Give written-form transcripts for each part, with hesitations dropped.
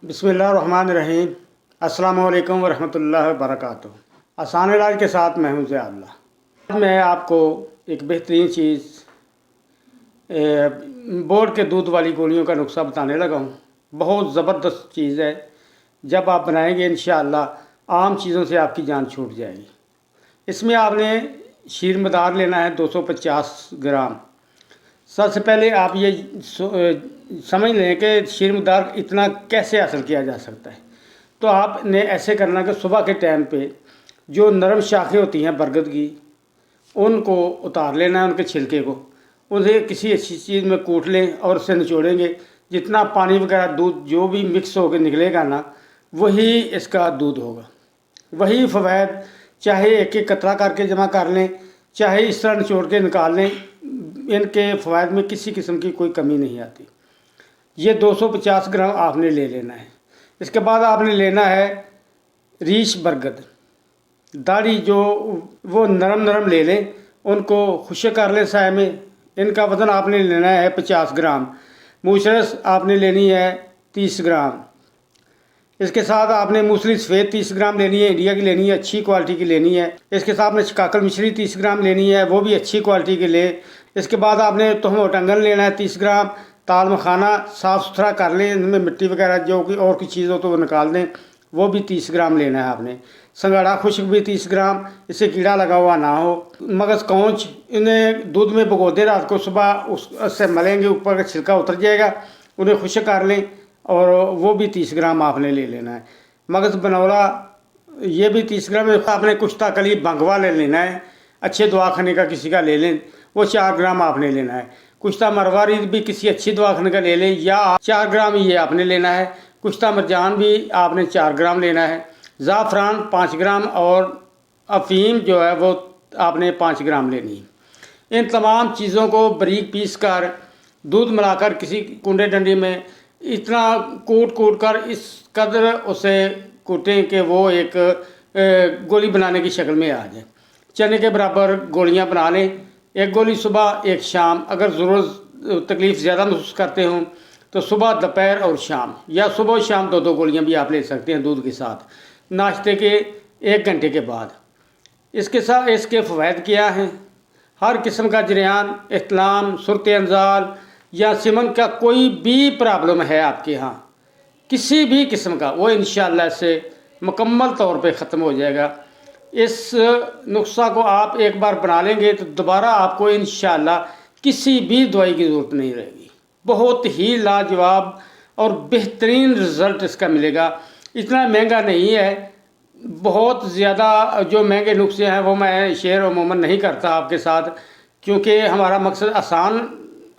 बिस्मिल्लाहिर्रहमानिर्रहीम। अस्सलामु अलैकुम वरहमतुल्लाहि वबरकातुहू। आसान इलाज के साथ मैं हूं ज़ियाउल्लाह। आज मैं आपको एक बेहतरीन चीज़ बोर्ड के दूध वाली गोलियों का नुस्खा बताने लगा हूं। बहुत ज़बरदस्त चीज़ है। जब आप बनाएंगे इंशाअल्लाह आम चीज़ों से आपकी जान छूट जाएगी। इसमें आपने शीर मदार लेना है 250 ग्राम। सबसे पहले आप ये समझ लें कि शीर मदार इतना कैसे हासिल किया जा सकता है। तो आपने ऐसे करना कि सुबह के टाइम पे जो नरम शाखें होती हैं बरगद की, उनको उतार लेना है, उनके छिलके को, उन्हें किसी अच्छी चीज़ में कूट लें और उससे निचोड़ेंगे। जितना पानी वगैरह दूध जो भी मिक्स होकर निकलेगा ना, वही इसका दूध होगा, वही फ़वाद। चाहे एक एक कतरा करके जमा कर लें, चाहे इस तरह निचोड़ के निकाल लें, इनके फ़वाद में किसी किस्म की कोई कमी नहीं आती। ये 250 ग्राम आपने ले लेना है। इसके बाद आपने लेना है रीछ बरगद, दाढ़ी जो वो नरम नरम ले लें, उनको खुश्क कर लें साए में। इनका वज़न आपने लेना है 50 ग्राम। मूसरस आपने लेनी है 30 ग्राम। इसके साथ आपने मूसली सफ़ेद 30 ग्राम लेनी है, इंडिया की लेनी है, अच्छी क्वालिटी की लेनी है। इसके साथ आपने शिकाकल मिश्री 30 ग्राम लेनी है, वो भी अच्छी क्वालिटी की ले। इसके बाद आपने तोहम टंगन लेना है 30 ग्राम। ताल मखाना साफ़ सुथरा कर लें, इनमें मिट्टी वगैरह जो कि और कुछ चीज़ हो तो वो निकाल दें, वो भी 30 ग्राम लेना है आपने। संगाड़ा खुश्क भी 30 ग्राम, इससे कीड़ा लगा हुआ ना हो। मगज़ कौंच, इन्हें दूध में भिगो दें रात को, सुबह उससे मलेंगे, ऊपर का छिलका उतर जाएगा, उन्हें खुश्क कर लें और वो भी 30 ग्राम आपने ले लेना है। मगज़ बनौला ये भी 30 ग्राम। आपने कुश्ता कली भंगवा ले लेना है, अच्छे दवाखाने का किसी का ले लें, वो 4 ग्राम आपने लेना है। कुश्ता मरवारी भी किसी अच्छी दवाखाने का ले लें, या 4 ग्राम ये आपने लेना है। कुश्ता मरजान भी आपने 4 ग्राम लेना है। ज़ाफ़रान 5 ग्राम और अफ़ीम जो है वो आपने 5 ग्राम लेनी है। इन तमाम चीज़ों को बारीक पीस कर दूध मिलाकर किसी कुंडे डंडी में इतना कूट कर इस कदर उसे कूटें कि वो एक गोली बनाने की शक्ल में आ जाए। चने के बराबर गोलियां बना लें, एक गोली सुबह एक शाम। अगर ज़रूरत तकलीफ़ ज़्यादा महसूस करते हों तो सुबह दोपहर और शाम, या सुबह और शाम 2-2 गोलियां भी आप ले सकते हैं दूध के साथ, नाश्ते के 1 घंटे के बाद। इसके साथ इसके फ़वाद क्या हैं? हर किस्म का जरियान, इहतलाम, सूरत अंजाल या सिमन का कोई भी प्रॉब्लम है आपके यहाँ, किसी भी किस्म का, वो इंशाअल्लाह से मुकम्मल तौर पे ख़त्म हो जाएगा। इस नुस्खा को आप एक बार बना लेंगे तो दोबारा आपको इंशाअल्लाह किसी भी दवाई की ज़रूरत नहीं रहेगी। बहुत ही लाजवाब और बेहतरीन रिज़ल्ट इसका मिलेगा। इतना महंगा नहीं है। बहुत ज़्यादा जो महंगे नुस्खे हैं वो मैं शेयर अमूमन नहीं करता आपके साथ, क्योंकि हमारा मकसद आसान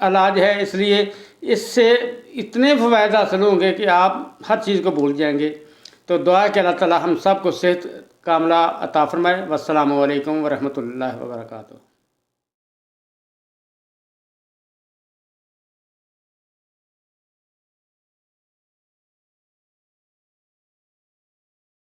इलाज है। इसलिए इससे इतने फ़वाद हासिल होंगे कि आप हर चीज़ को भूल जाएंगे। तो दुआ कि अल्लाह ताला हम सब को सेहत कामला अता फ़रमाए। वस्सलामु अलैकुम वरहमतुल्लाहि वबरकातुहू।